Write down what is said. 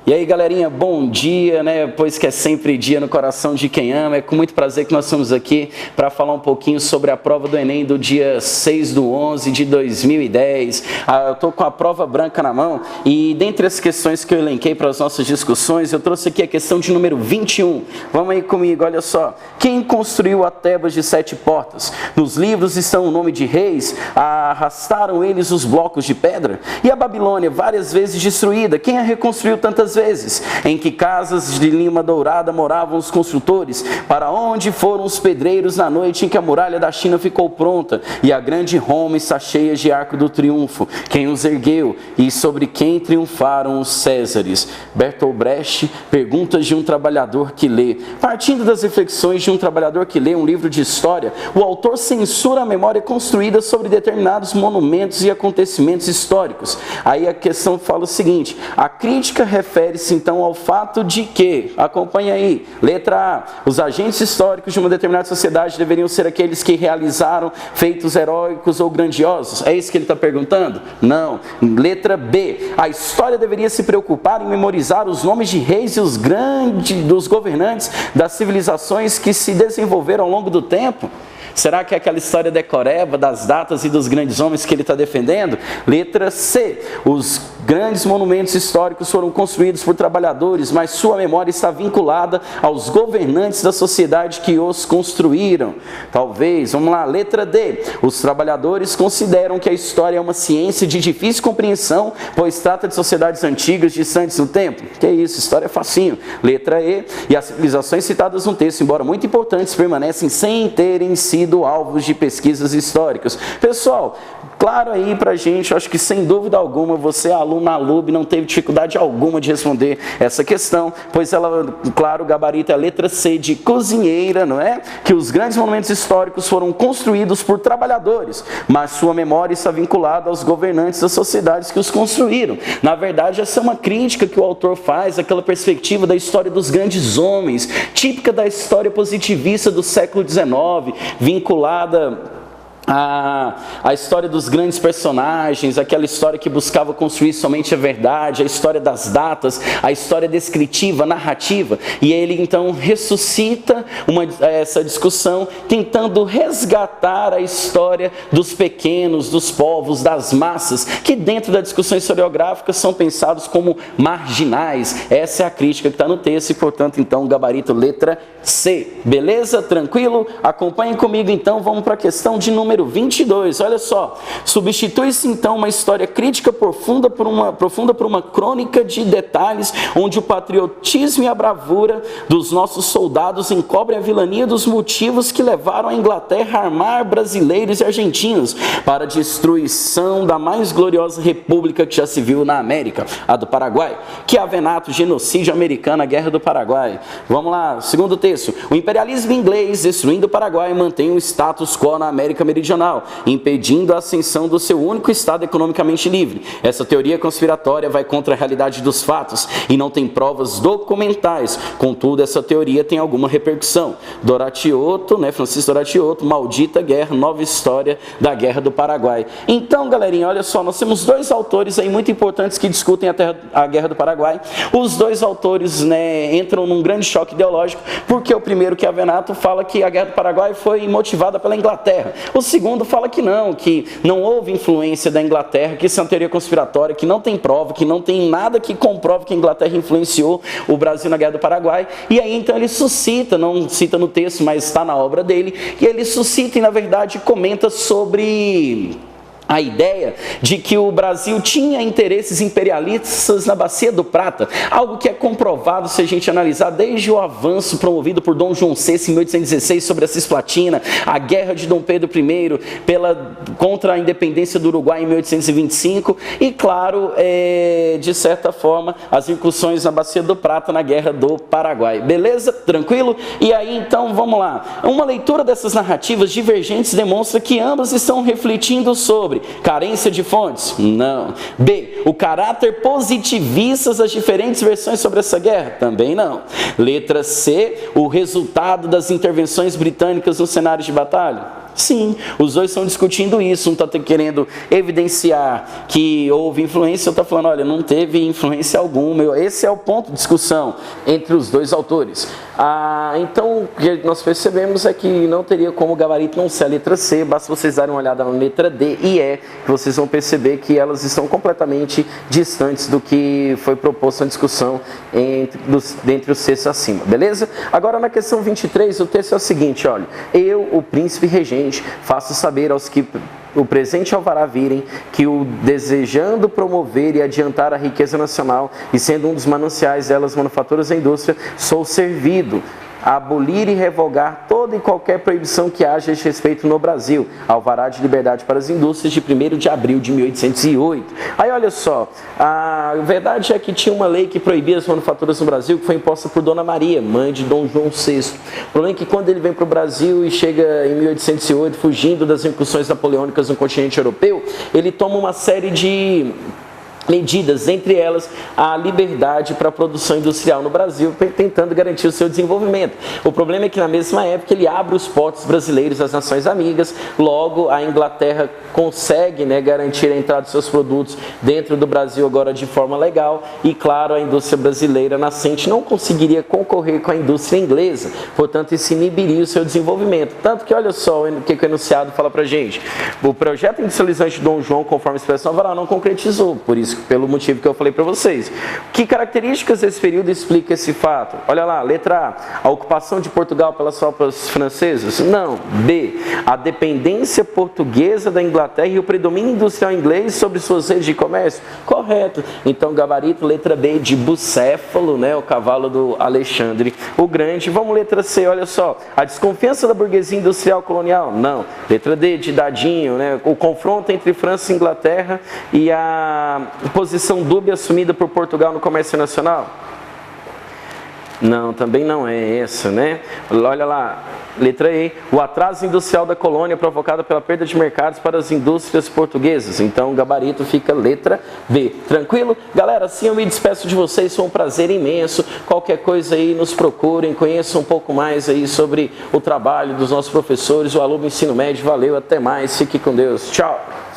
E aí, galerinha, bom dia, né? Pois que é sempre dia no coração de quem ama. É com muito prazer que nós estamos aqui para falar um pouquinho sobre a prova do Enem do dia 6/11 de 2010. Eu estou com a prova branca na mão e dentre as questões que eu elenquei para as nossas discussões, eu trouxe aqui a questão de número 21. Vamos aí comigo, olha só. Quem construiu a Tebas de 7 portas? Nos livros estão o nome de reis, arrastaram eles os blocos de pedra? E a Babilônia, várias vezes destruída, quem a reconstruiu tantas vezes? Em que casas de lima dourada moravam os construtores? Para onde foram os pedreiros na noite em que a muralha da China ficou pronta e a grande Roma está cheia de arco do triunfo? Quem os ergueu e sobre quem triunfaram os Césares? Bertolt Brecht, Perguntas de um Trabalhador que Lê. Partindo das reflexões de um trabalhador que lê um livro de história, o autor censura a memória construída sobre determinados monumentos e acontecimentos históricos. Aí a questão fala o seguinte: a crítica refere-se então ao fato de que, acompanha aí, letra A, os agentes históricos de uma determinada sociedade deveriam ser aqueles que realizaram feitos heróicos ou grandiosos. É isso que ele está perguntando? Não. Letra B, a história deveria se preocupar em memorizar os nomes de reis e dos governantes das civilizações que se desenvolveram ao longo do tempo? Será que é aquela história decoreba das datas e dos grandes homens que ele está defendendo? Letra C. Os grandes monumentos históricos foram construídos por trabalhadores, mas sua memória está vinculada aos governantes da sociedade que os construíram. Talvez, vamos lá, letra D. Os trabalhadores consideram que a história é uma ciência de difícil compreensão, pois trata de sociedades antigas, distantes no tempo. Que isso, história é facinho. Letra E. E as civilizações citadas no texto, embora muito importantes, permanecem sem terem sido alvos de pesquisas históricas. Pessoal, claro aí pra gente, acho que sem dúvida alguma, você, aluno na LUB, não teve dificuldade alguma de responder essa questão, pois ela, claro, o gabarito é a letra C de cozinheira, não é? Que os grandes monumentos históricos foram construídos por trabalhadores, mas sua memória está vinculada aos governantes das sociedades que os construíram. Na verdade, essa é uma crítica que o autor faz àquela perspectiva da história dos grandes homens, típica da história positivista do século XIX, vinculada a história dos grandes personagens, aquela história que buscava construir somente a verdade, a história das datas, a história descritiva, narrativa, e ele então ressuscita essa discussão tentando resgatar a história dos pequenos, dos povos, das massas, que dentro da discussão historiográfica são pensados como marginais. Essa é a crítica que está no texto e, portanto, então, gabarito letra C. Beleza? Tranquilo? Acompanhem comigo então, vamos para a questão de número 22, olha só. Substitui-se então uma história crítica profunda por uma crônica de detalhes, onde o patriotismo e a bravura dos nossos soldados encobrem a vilania dos motivos que levaram a Inglaterra a armar brasileiros e argentinos para a destruição da mais gloriosa república que já se viu na América, a do Paraguai, que avenato genocídio americano, a Guerra do Paraguai. Vamos lá, segundo texto. O imperialismo inglês, destruindo o Paraguai, mantém o status quo na América Meridional, impedindo a ascensão do seu único estado economicamente livre. Essa teoria conspiratória vai contra a realidade dos fatos e não tem provas documentais. Contudo, essa teoria tem alguma repercussão. Doratioto, Francisco Doratioto, Maldita Guerra, nova história da Guerra do Paraguai. Então, galerinha, olha só, nós temos dois autores aí muito importantes que discutem a Guerra do Paraguai. Os dois autores, entram num grande choque ideológico, porque o primeiro, que é Avenato, fala que a Guerra do Paraguai foi motivada pela Inglaterra. O segundo fala que não houve influência da Inglaterra, que isso é uma teoria conspiratória, que não tem prova, que não tem nada que comprove que a Inglaterra influenciou o Brasil na Guerra do Paraguai. E aí então ele suscita, não cita no texto, mas está na obra dele, e ele suscita e na verdade comenta sobre a ideia de que o Brasil tinha interesses imperialistas na Bacia do Prata, algo que é comprovado se a gente analisar desde o avanço promovido por Dom João VI em 1816 sobre a Cisplatina, a guerra de Dom Pedro I contra a independência do Uruguai em 1825 e, claro, de certa forma, as incursões na Bacia do Prata na Guerra do Paraguai. Beleza? Tranquilo? E aí, então, vamos lá. Uma leitura dessas narrativas divergentes demonstra que ambas estão refletindo sobre carência de fontes? Não. B, o caráter positivista das diferentes versões sobre essa guerra? Também não. Letra C, o resultado das intervenções britânicas no cenário de batalha? Sim, os dois estão discutindo isso, um está querendo evidenciar que houve influência, outro está falando, olha, não teve influência alguma. Esse é o ponto de discussão entre os dois autores. Então, o que nós percebemos é que não teria como o gabarito não ser a letra C, basta vocês darem uma olhada na letra D e E, que vocês vão perceber que elas estão completamente distantes do que foi proposto na discussão dentre os textos acima, beleza? Agora, na questão 23, o texto é o seguinte, olha, eu, o príncipe regente, faço saber aos que o presente alvará virem, que o desejando promover e adiantar a riqueza nacional, e sendo um dos mananciais delas manufaturas e indústria, sou servido a abolir e revogar toda e qualquer proibição que haja a esse respeito no Brasil. Alvará de liberdade para as indústrias de 1º de abril de 1808. Aí olha só, a verdade é que tinha uma lei que proibia as manufaturas no Brasil, que foi imposta por Dona Maria, mãe de Dom João VI. O problema é que quando ele vem para o Brasil e chega em 1808, fugindo das incursões napoleônicas no continente europeu, ele toma uma série de medidas, entre elas a liberdade para a produção industrial no Brasil, tentando garantir o seu desenvolvimento. O problema é que na mesma época ele abre os portos brasileiros às nações amigas, logo a Inglaterra consegue garantir a entrada de seus produtos dentro do Brasil agora de forma legal e claro, a indústria brasileira nascente não conseguiria concorrer com a indústria inglesa, portanto isso inibiria o seu desenvolvimento. Tanto que olha só o que o enunciado fala pra gente, o projeto industrializante de Dom João, conforme a expressão Alvará, não concretizou, por isso pelo motivo que eu falei para vocês. Que características desse período explica esse fato? Olha lá, letra A ocupação de Portugal pelas tropas francesas? Não. B, a dependência portuguesa da Inglaterra e o predomínio industrial inglês sobre suas redes de comércio? Correto. Então, gabarito, letra B, de Bucéfalo, o cavalo do Alexandre o Grande. Vamos letra C, olha só, a desconfiança da burguesia industrial colonial? Não. Letra D, de Dadinho, o confronto entre França e Inglaterra e a posição dúbia assumida por Portugal no comércio nacional? Não, também não é essa, Olha lá, letra E, o atraso industrial da colônia provocado pela perda de mercados para as indústrias portuguesas. Então, o gabarito fica letra B. Tranquilo? Galera, assim eu me despeço de vocês, foi um prazer imenso. Qualquer coisa aí, nos procurem, conheçam um pouco mais aí sobre o trabalho dos nossos professores, o aluno do ensino médio. Valeu, até mais, fique com Deus. Tchau!